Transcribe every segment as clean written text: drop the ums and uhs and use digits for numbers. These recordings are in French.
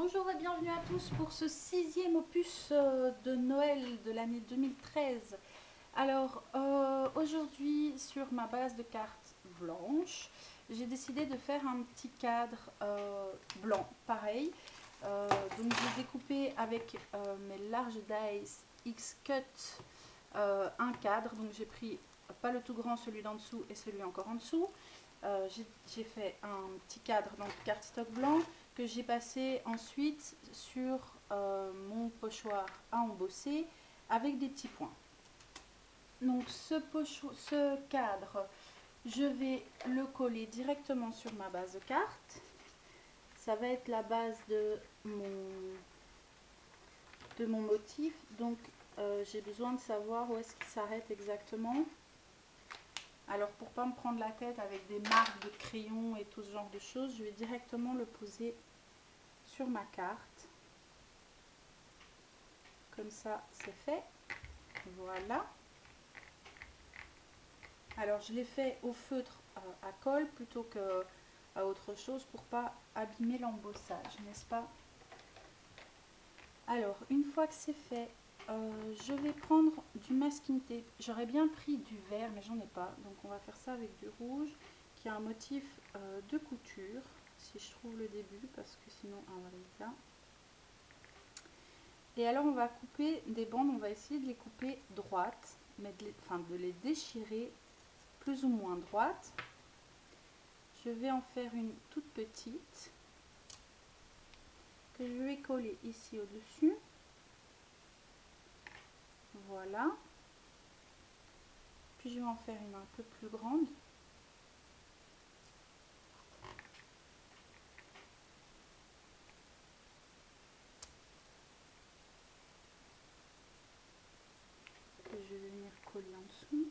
Bonjour et bienvenue à tous pour ce sixième opus de Noël de l'année 2013. Alors aujourd'hui sur ma base de cartes blanche, j'ai décidé de faire un petit cadre blanc pareil. Donc j'ai découpé avec mes larges dice X-Cut un cadre. Donc j'ai pris pas le tout grand, celui d'en dessous et celui encore en dessous. J'ai fait un petit cadre donc cardstock blanc que j'ai passé ensuite sur mon pochoir à embosser avec des petits points. Donc ce cadre, je vais le coller directement sur ma base de cartes. Ça va être la base de mon motif. Donc j'ai besoin de savoir où est-ce qu'il s'arrête exactement. Alors pour pas me prendre la tête avec des marques de crayon et tout ce genre de choses, je vais directement le poser sur ma carte. Comme ça c'est fait. Voilà. Alors je l'ai fait au feutre à colle plutôt que à autre chose pour pas abîmer l'embossage, n'est-ce pas? Alors une fois que c'est fait, je vais prendre du masking tape. J'aurais bien pris du vert mais j'en ai pas, donc on va faire ça avec du rouge qui a un motif de couture, si je trouve le début parce que sinon voilà. Et alors on va couper des bandes, on va essayer de les couper droites, mais de les déchirer plus ou moins droites. Je vais en faire une toute petite que je vais coller ici au-dessus. Voilà. Puis je vais en faire une un peu plus grande. Que je vais venir coller en dessous.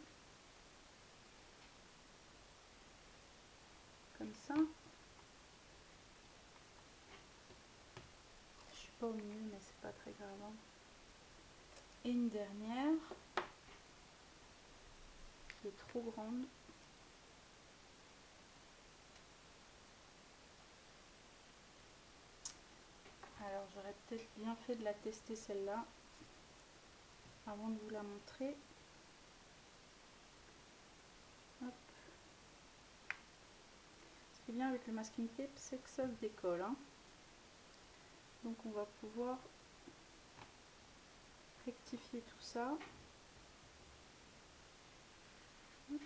Comme ça. Je suis pas au milieu mais c'est pas très grave. Et une dernière qui est trop grande. Alors j'aurais peut-être bien fait de la tester celle-là avant de vous la montrer. Hop. Ce qui est bien avec le masking tape, c'est que ça se décolle. Hein. Donc on va pouvoir rectifier tout ça. Hop.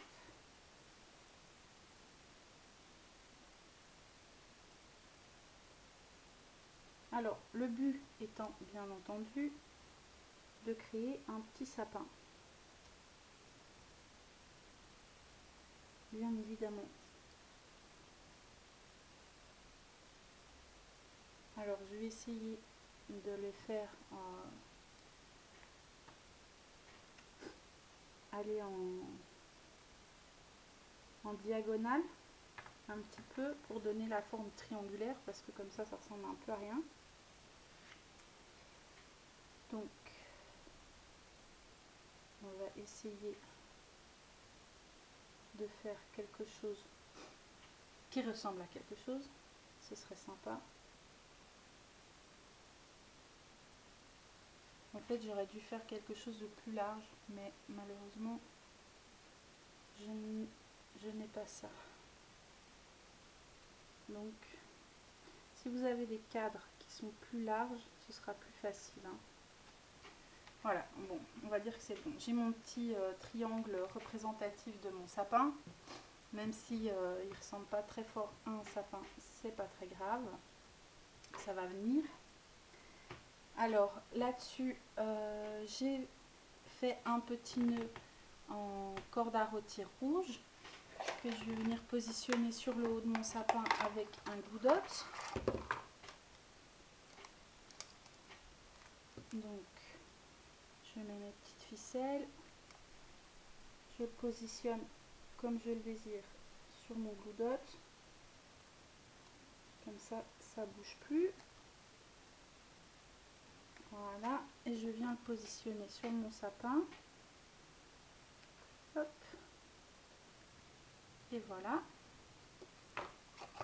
Alors le but étant bien entendu de créer un petit sapin. Bien évidemment. Alors je vais essayer de les faire aller en diagonale un petit peu pour donner la forme triangulaire parce que comme ça ressemble un peu à rien. Donc on va essayer de faire quelque chose qui ressemble à quelque chose, ce serait sympa. En fait j'aurais dû faire quelque chose de plus large mais malheureusement je n'ai pas ça. Donc si vous avez des cadres qui sont plus larges, ce sera plus facile. Hein. Voilà, bon, on va dire que c'est bon. J'ai mon petit triangle représentatif de mon sapin. Même si il ressemble pas très fort à un sapin, c'est pas très grave. Ça va venir. Alors là-dessus, j'ai fait un petit nœud en corde à rôtir rouge que je vais venir positionner sur le haut de mon sapin avec un glue dot. Donc je mets mes petites ficelles, je le positionne comme je le désire sur mon glue dot, comme ça ça bouge plus. Voilà, et je viens le positionner sur mon sapin. Hop. Et voilà.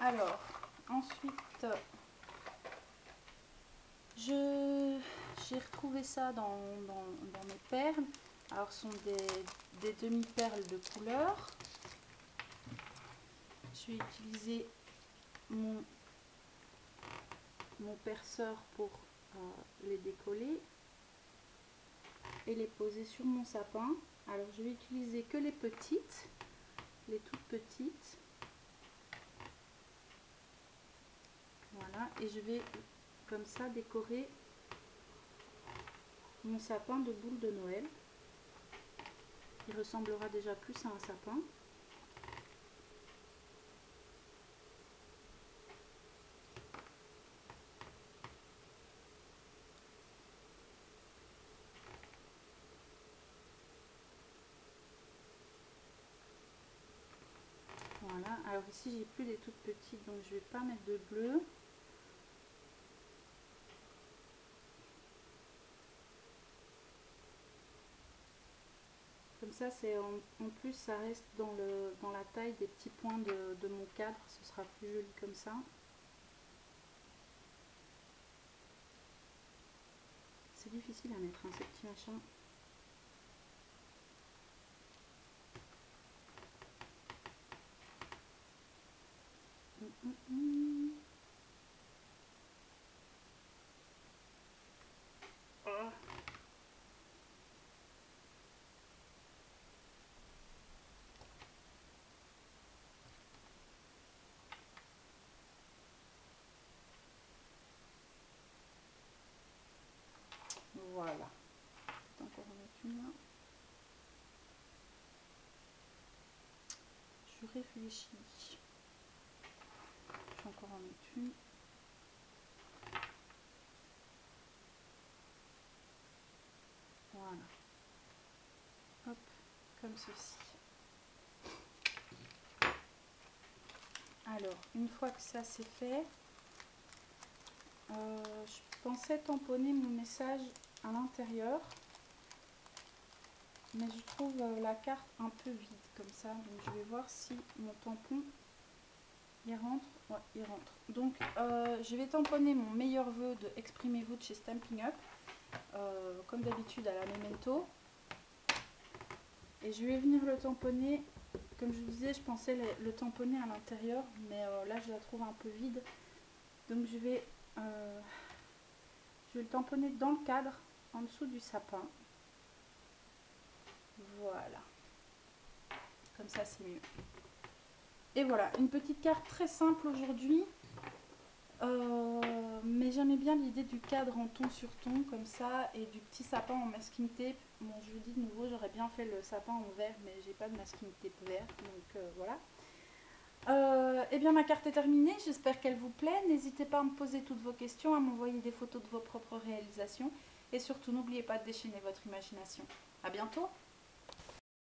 Alors ensuite j'ai retrouvé ça dans mes perles. Alors, ce sont des demi-perles de couleur. Je vais utiliser mon perceur pour les décoller et les poser sur mon sapin. Alors, je vais utiliser que les petites, les toutes petites. Voilà, et je vais comme ça décorer mon sapin de boules de Noël. Il ressemblera déjà plus à un sapin. Voilà, alors ici j'ai plus les toutes petites, donc je vais pas mettre de bleu. Comme ça, c'est en plus ça reste dans la taille des petits points de mon cadre, ce sera plus joli comme ça. C'est difficile à mettre, hein, ces petits machins. Oh. Voilà. Peut-être encore en mettre une là. Je réfléchis. Je vais encore en mettre une. Voilà. Hop, comme ceci. Alors, une fois que ça c'est fait, je pensais tamponner mon message à l'intérieur, mais je trouve la carte un peu vide comme ça, donc je vais voir si mon tampon il rentre. Ouais, il rentre. Donc je vais tamponner mon meilleur vœu de Exprimez-vous de chez Stampin' Up, comme d'habitude à la Memento, et je vais venir le tamponner. Comme je vous disais, je pensais le tamponner à l'intérieur, mais là je la trouve un peu vide, donc je vais le tamponner dans le cadre, en dessous du sapin. Voilà. Comme ça, c'est mieux. Et voilà, une petite carte très simple aujourd'hui. Mais j'aimais bien l'idée du cadre en ton sur ton, comme ça, et du petit sapin en masking tape. Bon, je vous dis de nouveau, j'aurais bien fait le sapin en vert, mais j'ai pas de masking tape vert, donc voilà. Et bien ma carte est terminée, j'espère qu'elle vous plaît. N'hésitez pas à me poser toutes vos questions, à m'envoyer des photos de vos propres réalisations. Et surtout, n'oubliez pas de déchaîner votre imagination. À bientôt!